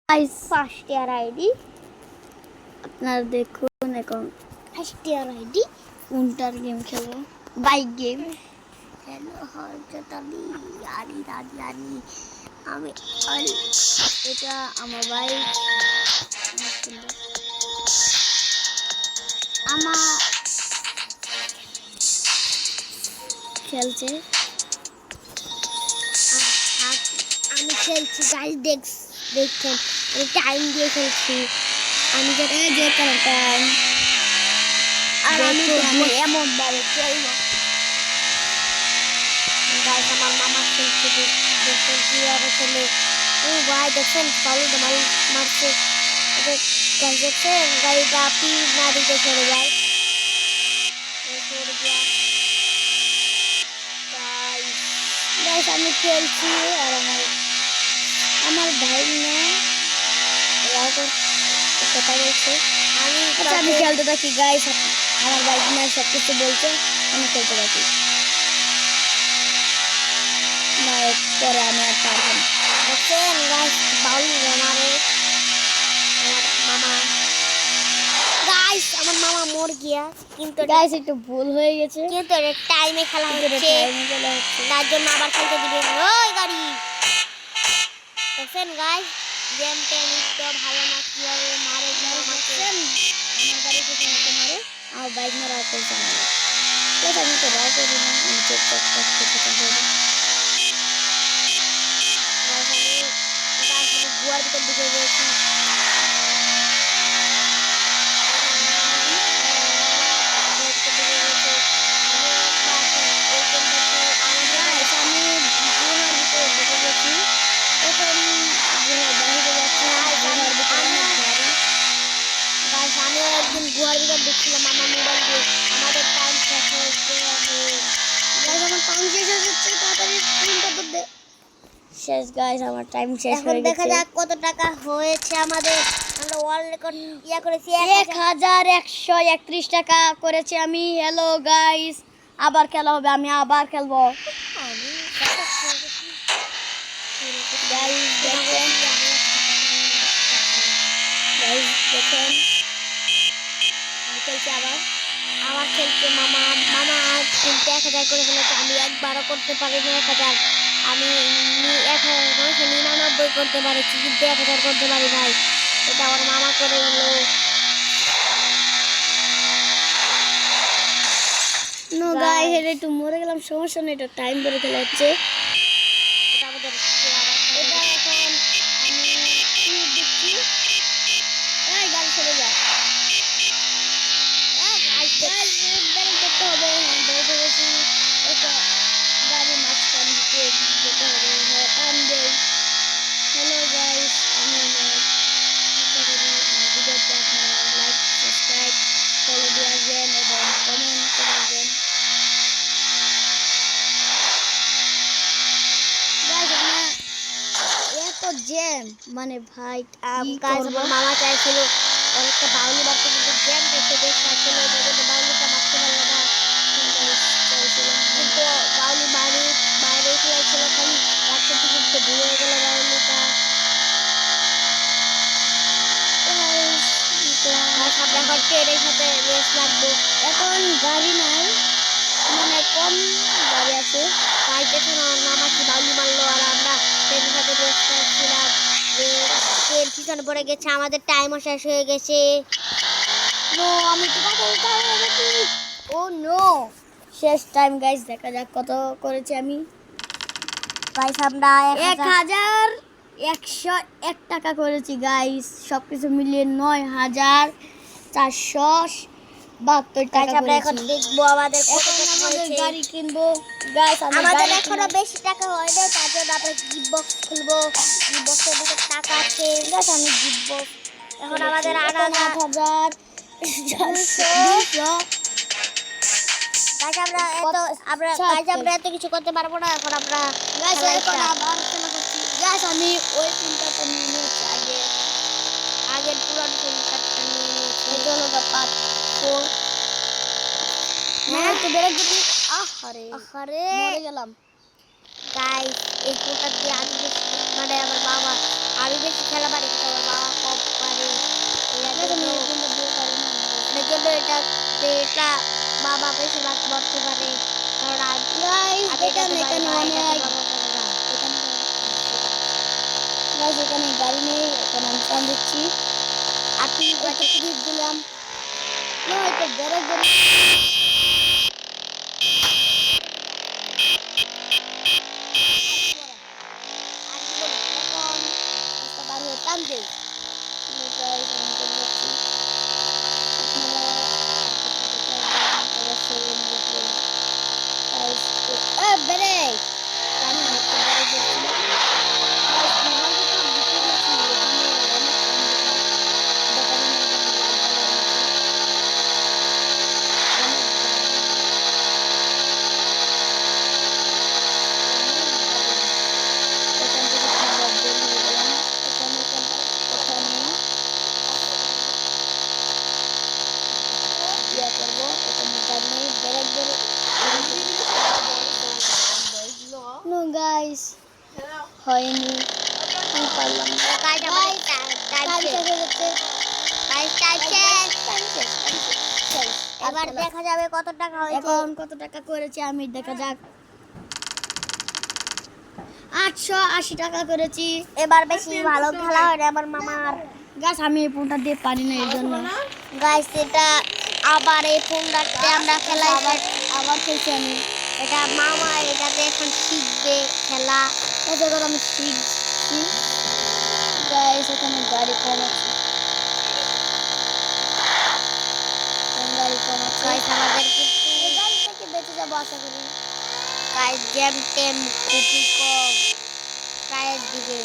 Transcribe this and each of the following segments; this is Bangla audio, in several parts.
গাইস ফার্স্ট ইয়ার আইডি আপনারা দেখুন এখন ফার্স্ট ইয়ার আইডি কোনটার গেম খেলবো। Bike game. হ্যালো হরজতালি আরি দাদি আরি আমি এটা আমার বাইক। আমার খেলছে আমি খেলছি গাইস দেখছেন আমি টাইম দিয়ে খেলছি আমি যেটা যে কোনো টাইম আর আমি এমন ভাবে খেলবো গাইস আমার মামা খেলছে দেখছেন কিভাবে খেলে ও ভাই দেখছেন পালুটা মারছে এটা গাইস দেখছেন গাড়িটা আপনি না দিতে সরে যায় সরে গিয়া গাইস আমি খেলছি আর আমার ভাই না কথা বলছে আমি খেলতে থাকি গাইস। আমার বাইক না সব কিছু বলছে, আমি খেলতে থাকি না, পরে আমি আর পারবো না। দেখছেন গাইস বাউল আমারে আমার মামা গাইস আমার মামা মর গিয়া কিন্তু গাইস একটু ভুল হয়ে গেছে, কিন্তু টাইমে খেলা হচ্ছে তার জন্য আবার খেলতে দিবে ওই গাড়ি দেখছেন গাইস গেমটা নিতে ভালো না কিভাবে মারে দেখছেন আমার গাড়ি থেকে হাতে মারে, আমার বাইক মারা করছে না। এটা আমি তো রাও করি না, আমি চুপচাপ করতে থাকি। আমি গুয়ার ভিতর ঢুকে গেছি একদিন গুহার ভিতর দেখছিলাম আমার মোবাইল দিয়ে আমাদের টাইম শেষ হয়েছে আমার টাইম শেষ হয়ে যাচ্ছে, তাড়াতাড়ি স্ক্রিনটা তো দে। শেষ গাইস, আমার টাইম শেষ এখন হয়ে গেছে। দেখা যাক কত টাকা হয়েছে আমাদের। আমরা ওয়ার্ল্ড রেকর্ড করেছি 1131 টাকা করেছি আমি। হ্যালো গাইস, আবার খেলা হবে, আমি আবার খেলবো। গাইস দেখেন, আমি খেলছি আবার খেলছে মামা কিন্তু 1000 করে ফেলেছে আমি একবারও করতে পারিনি 1000 আমি 99 করতে পারছি কিন্তু 1000 করতে পারি নাই এটা আমার মামা করে দিল নো গাইস হেরে একটু মরে গেলাম, সমস্যা নেই, এটা টাইম ধরে খেলা হচ্ছে। এটা আমাদের এটা এখন আমি কি দেখছি, এই গাড়ি চলে যায়। ব্যালেন্স করতে হবে, বের করেছি একটা গাড়ি মাঝখান দিকে যেতে হবে। হ্যাঁ টান দেই। হ্যালো গাইস, আমি আমার আশা করি আমার ভিডিওতে আপনারা লাইক সাবস্ক্রাইব ফলো দিয়ে আসবেন এবং কমেন্ট করে আসবেন। গাইস আমার এত জ্যাম, মানে ভাই গাইস আমার মামা চাইছিল অনেকটা বাউলি মারতে কিন্তু জ্যাম দেখতে বেশ পাচ্ছিল এই জন্য বাউলিটা মারতে পারলো না কিন্তু বাউলি বাইরে খেলেছিল খালি রাস্তা থেকে উঠতে ভুলে গেল বাউলিটা আমরা এখন ট্রেনের সাথে রেস লাগবো এখন গাড়ি নাই, মানে কম গাড়ি আছে। তাই দেখুন আমার মামা কি বাউলি মারলো আর আমরা ট্রেনের সাথে রেস করছিলাম ট্রেন পিছনে পড়ে গেছে আমাদের টাইমও শেষ হয়ে গেছে নো আমি তো ও নো শেষ টাইম গাইস, দেখা যাক কত করেছি আমি। গাইস আমরা 1101 টাকা করেছি গাইস, সবকিছু মিলিয়ে 9472 টাকা আমরা এখন করেছি। দেখবো আমাদের কত এখন টাকা আমাদের হয়েছে গাড়ি কিনবো গাইস, আমাদের এখনো বেশি টাকা হয় না তার জন্য আমরা গিফট বক্স খুলবো গিফট বক্সের ভিতরে টাকা আছে গাইস আমি জিতবো। এখন আমাদের 8000 আমরা এত কিছু করতে পারবো না এখন আমরা গাইস আমি ওই চিন্তাটা নিয়ে নিয়েছি আগের পুরানো চিন্তাটা নিয়ে নিয়েছি এটা হলো পার্ট 4। হ্যাঁ তো ব্রেক দিবি। আহারে আরে মরে গেলাম গাইস এই পুরোটা দিয়ে আগে মানে আমার বাবা আমি বেশি খেলা পারি কিন্তু আমার বাবা কম পারে এর জন্য এটা বাবা বেশিরভাগ করতে পারে কারণ এখানে গাড়ি নেই, এখন আমি টান দিচ্ছি। আর তুমি ক্লিপ দিলাম না, এটা বড় বড় এখন রাস্তা পার হয়ে টান দেই। No guys, হয়নি, আমি পারলাম না। এবার দেখা যাবে কত টাকা হয়েছে। এখন কত টাকা করেছি আমি, দেখা যাক। 880 টাকা করেছি। এবার বেশি ভালো খেলা হয় না আমার মামার। গাছ আমি এই ফোনটা দিয়ে পারি না, এই জন্য গাইস এটা আবার এই ফোনটাতে আমরা খেলাই আবার খেলছি আমি। এটা মামা এটাতে এখন শিখবে খেলা। এবার আমি শিখছি। গাইস এখানে গাড়ি কম আছে, গাড়ি কম আছে। গাইস আমাদের কিন্তু এই গাড়ি থেকে বেঁচে যাবো আশা করি। গাইস জ্যাম টেম খুবই কম গায়ের দিকে।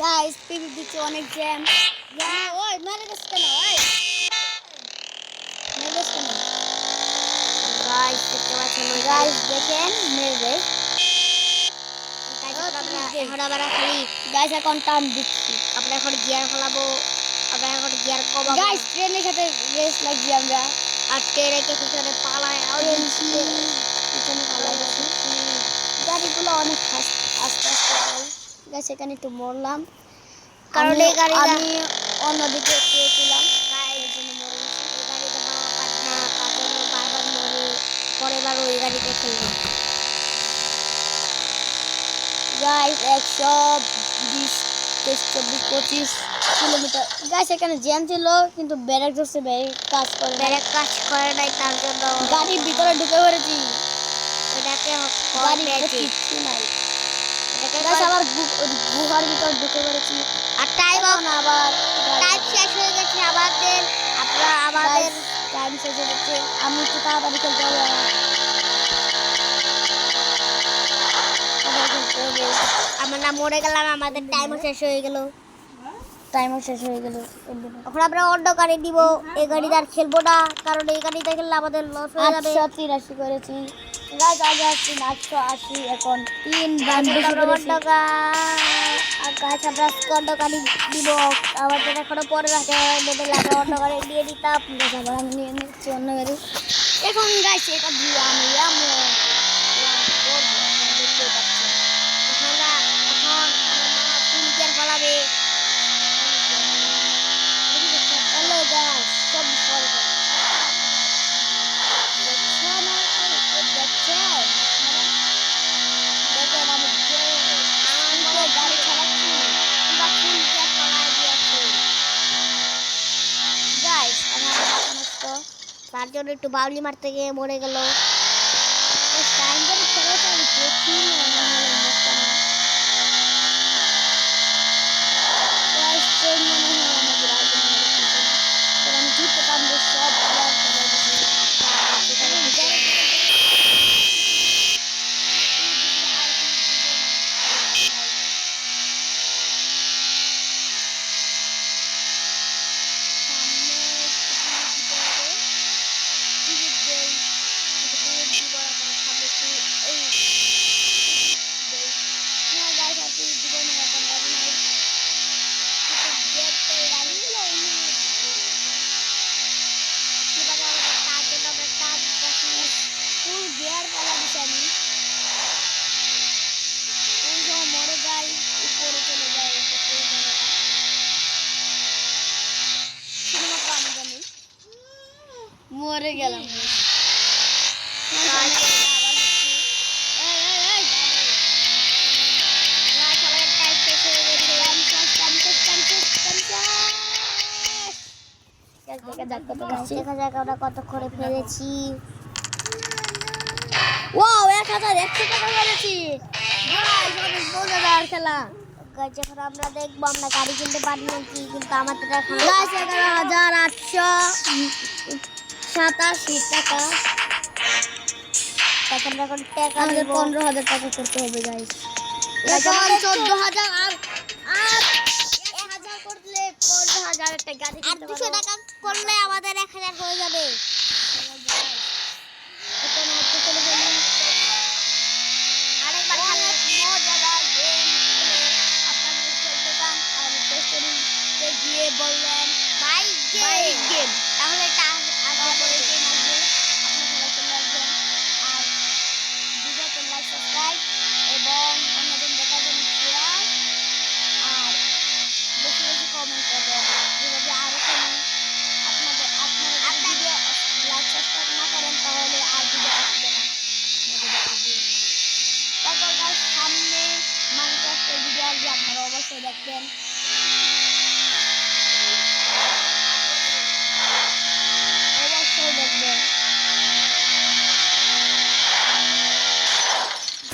গাইস পিভি দিচ্ছে অনেক জ্যাম। ওই মেরে গেছে কেন? ওই মেরে গেছে কেন? গাইস দেখতে পাচ্ছেন গাইস দেখেন মেরে দেয়। এখন আমরা খালি গাইস এখন টান দিচ্ছি। আমরা এখন গিয়ার ফেলাবো, আমরা এখন গিয়ার কমাবো। গাইস ট্রেনের সাথে রেস লাগছি আমরা। আর ট্রেনে পিছনে পালায় পিছনে পালাই গেছি। গাড়িগুলো অনেক আস্তে আস্তে যায়। গাইস এখানে একটু মরলাম কারণ এই গাড়িটা আমি অন্যদিকে চেয়েছিলাম, এই জন্য মরে গেছি। এই গাড়িতে বাবা পাঠা তার জন্য বারবার মরে, পরের বার ওই গাড়িতে খেলবো। Guys 120 23 24 25 kilometre. গাইস এখানে জ্যাম ছিল কিন্তু ব্রেক ধরছে, ব্রেক কাজ করে না। ব্রেক কাজ করে নাই তার জন্য গাড়ির ভিতরে ঢুকে পড়েছি। এটাকে গাড়ির ভিতরে কিচ্ছু নাই। এটাকে গাইস আবার গুহার ভিতর ঢুকে পড়েছি। আর টাইম আবার টাইম শেষ হয়ে গেছে আমাদের। আমাদের টাইম শেষ হয়ে গেছে, আমি একটু তাড়াতাড়ি খেলতে হবে আমার। আমরা মরে গেলাম, আমাদের টাইমও শেষ হয়ে গেল। টাইমও শেষ হয়ে গেল। এখন আমরা অন্য গাড়ি দিব, এই গাড়িতে আর খেলবো না কারণ এই গাড়িতে খেললে আমাদের লস হয়ে যাবে। 883 করেছি। গাছ আগে আসছি 880, এখন 3 বার বেশি আমরা করেছি। অন্য আর গাছ আমরা অন্য গাড়ি দিব, আমাদের এখনো পরে রাখে মধ্যে লাগে অন্য গাড়ি দিয়ে দিতাম। গাছ আবার আমি নিয়ে নিচ্ছি অন্য গাড়ি। এখন গাছ এটা দিয়ে আমি দেখতে পাচ্ছি। আমরা এখন ফুল গিয়ার পালাবে। হ্যালো গাছ, সব সরে যাও। দেখছো না? দেখছো? দেখেন আমি যে আমার গাড়ি চালাচ্ছি, আমরা ফুল গিয়ার পালাই দিয়েছি গাইস আমার মাথা নষ্ট। তার জন্য একটু বাউলি মারতে গিয়ে মরে গেল। টাইম করে খেলাটা আমি দেখি না, নাহলে মরতাম না। গাইস ট্রেন মনে হয় আমাদের আগে মেরে দিয়েছে। এবার আমি জিততে পারবো সব প্লেয়ার চলে গেছে। মরে গেলাম। দেখা যাক আমরা কত করে ফেলেছি। ওয়াও 1100 টাকা করেছি গাইস, অনেক মজাদার খেলা। গাইস এখন আমরা দেখবো আমরা গাড়ি কিনতে পারি নাকি, কিন্তু আমাদের এখন গাইস 11,887 টাকা। এখন এখন টাকা আমাদের দিব। 15,000 টাকা করতে হবে গাইস। গাইস, এখন আমাদের 14,000 আর 1,000 করলে 15,000 একটা গাড়ি আর কিনতে 200 পারবো। টাকা করলে আমাদের 1000 হয়ে যাবে। এখন হচ্ছে চলে গেলাম। আরেকবার খেলে মজাদার গেম আপনাদের খেলতে চান তাহলে প্লে স্টোরে গিয়ে বললেন বাইক বাইক গেম, তাহলে এটা তারপরে গেম আসবে, আপনি সবাই চলে আসবেন। আর ভিডিওতে লাইক সাবস্ক্রাইব এবং অন্যজন দেখার জন্য শেয়ার, আর বেশি বেশি কমেন্ট করবেন যেভাবে আরও খেলি। আপনারা যদি ভিডিও লাইক সাবস্ক্রাইব না করেন তাহলে আর ভিডিও আসবে না। তারপর guys, সামনে মাইনক্রাফটের ভিডিও আসবে, আপনারা অবশ্যই দেখবেন। অবশ্যই দেখবেন।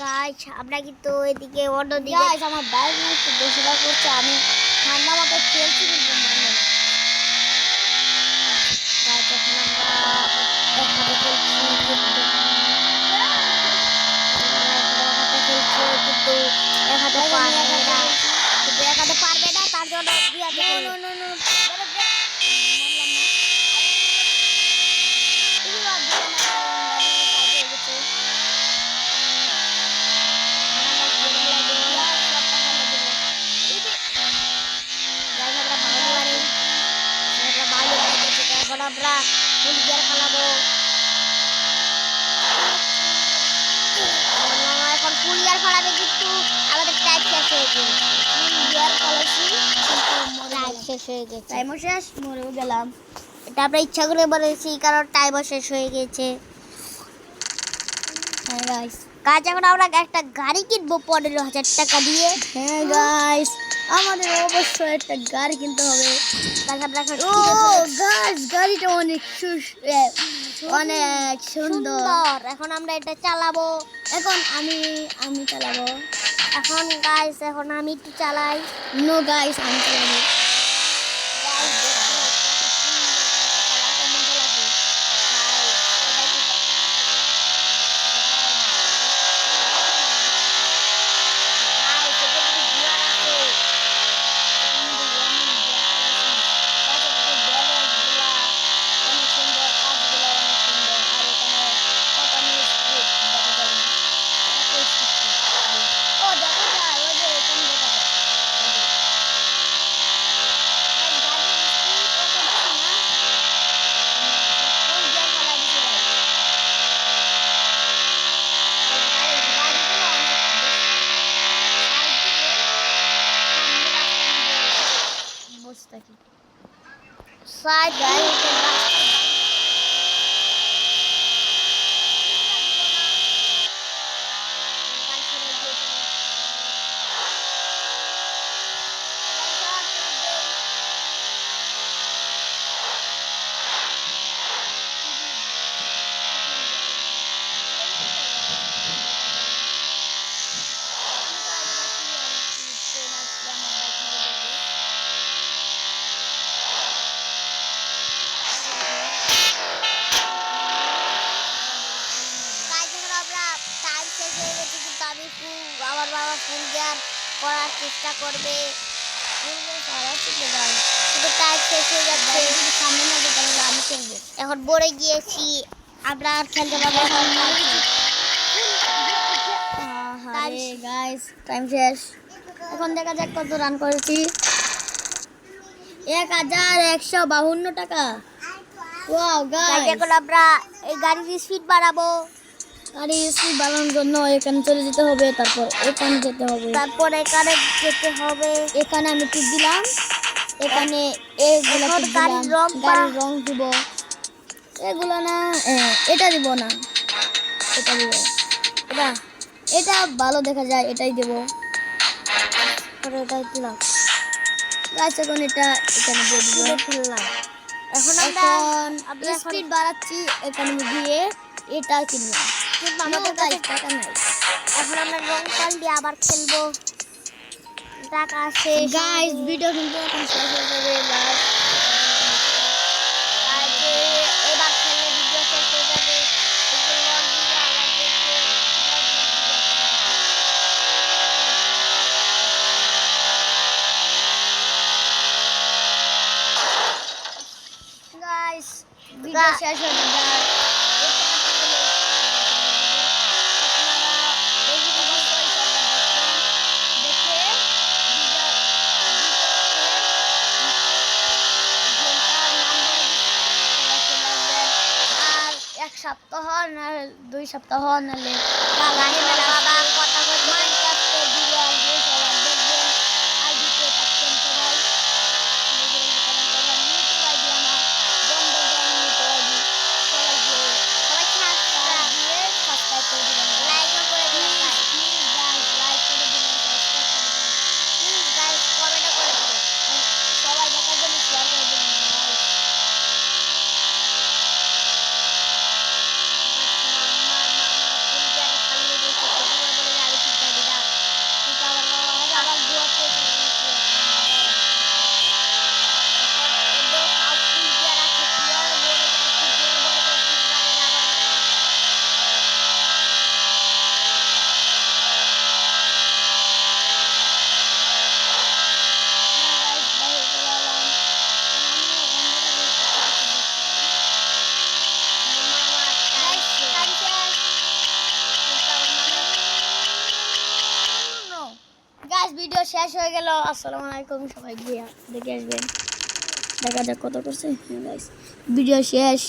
গাইস আমরা কিন্তু এদিকে অন্যদিকে গাইস আমার বাইক নিয়ে একটু দোষরা করছে, আমি ঠান্ডা মাথায় খেলছি কিন্তু মানে না। গাইস এখন আমরা একসাথে খেলছি কিন্তু এক হাতে পারবে না, কিন্তু এক হাতে পারবে না, তার জন্য দুই হাতে খেলবে। গাইস আমরা বাঙালি বাড়ি, আমরা বাঙালি বাড়ি গেছি, এখন আমরা ফুল গিয়ার খেলাবো। এখন ফুল গিয়ার খেলাবে কিন্তু আমাদের টাইপ শেষ হয়ে গেছে। গিয়ার চালাচ্ছি টাইপ শেষ হয়ে গেছে। টাইমও শেষ, মরেও গেলাম। এটা আমরা ইচ্ছা করে বলেছি কারণ টাইমও শেষ হয়ে গেছে। হ্যাঁ গাইস, কাজ এখন আমরা একটা গাড়ি কিনবো 15,000 টাকা দিয়ে। হ্যাঁ গাইস, আমাদের অবশ্যই একটা গাড়ি কিনতে হবে। গাছ আমরা এখন ও কিনে ফেলেছি। গাইস, গাড়িটা অনেক অনেক সুন্দর। সুন্দর, এখন আমরা এটা চালাবো। এখন আমি চালাবো। এখন গাইস এখন আমি একটু চালাই। নো গাইস, আমি চালাবো। সাইড আমার বাবা ফুল গিয়ার করার চেষ্টা করবে, কিন্তু টাইম শেষ হয়ে যাচ্ছে। সামনে না যেতে তাহলে আমি খেলবো। এখন পড়ে গিয়েছি, আমরা আর খেলতে পারবো না। আরে গাইস, টাইম শেষ। এখন দেখা যাক কত রান করেছি। 1152 টাকা। ওয়াও গাইস গাইস, এখন আমরা এই গাড়ির স্পিড বাড়াবো, গাড়ি স্পিড বাড়ানোর জন্য এখানে চলে যেতে হবে, তারপর এখানে যেতে হবে, তারপর এখানে যেতে হবে। এখানে আমি টিপ দিলাম, এখানে এগুলো এখন টিপ গাড়ির দিলাম, রং গাড়ির রং দিব। এগুলো না এটা দিব না, এটা দিব। এটা এটা ভালো দেখা যায়, এটাই দেব। পরে এটাই দিলাম। গাছ এখন এটা এখানে দিয়ে দিব। তুলে ফেললাম। এখন আমরা এখন স্পিড বাড়াচ্ছি, এখানে দিয়ে এটা কিনলাম, কিন্তু আমাদের আমাদের কাছে কাছে টাকা নাই। এখন আমরা রং পাল দিয়ে আবার খেলবো। টাকা শেষ গাইস ভিডিও কিন্তু এখন শেষ হয়ে যাবে। লাস্ট এবার খেললে ভিডিও শেষ হয়ে যাবে। এগুলো লগ দিয়ে আবার দেখতে গাইস ভিডিও শেষ হয়ে যাবে। আর এক সপ্তাহ না 2 সপ্তাহ নালে বাবা কথা বলতে মাইনক্রাফটের ভিডিও আসবে, সবাই দেখবেন। আইডিতে থাকবেন সবাই, ইউটিউব আইডি আমার বন্ধ দেওয়া ইউটিউব আইডি, সবাই দিয়ে সবাই তার দিয়ে সাবস্ক্রাইব করে দিবেন। লাইকও করে দিবেন গাইস। প্লিজ গাইস লাইক করে দিবেন, সাবস্ক্রাইব করে দিবেন। প্লিজ গাইস কমেন্টও করে দিবেন। সবাই দেখার জন্য শেয়ার করে দিবেন guys। আবার দুয়াতে গাইস ভিডিও শেষ হয়ে গেল। আসসালামু আলাইকুম, সবাই গিয়ে দেখে আসবেন। দেখা যাক কত করছে। গাইস ভিডিও শেষ।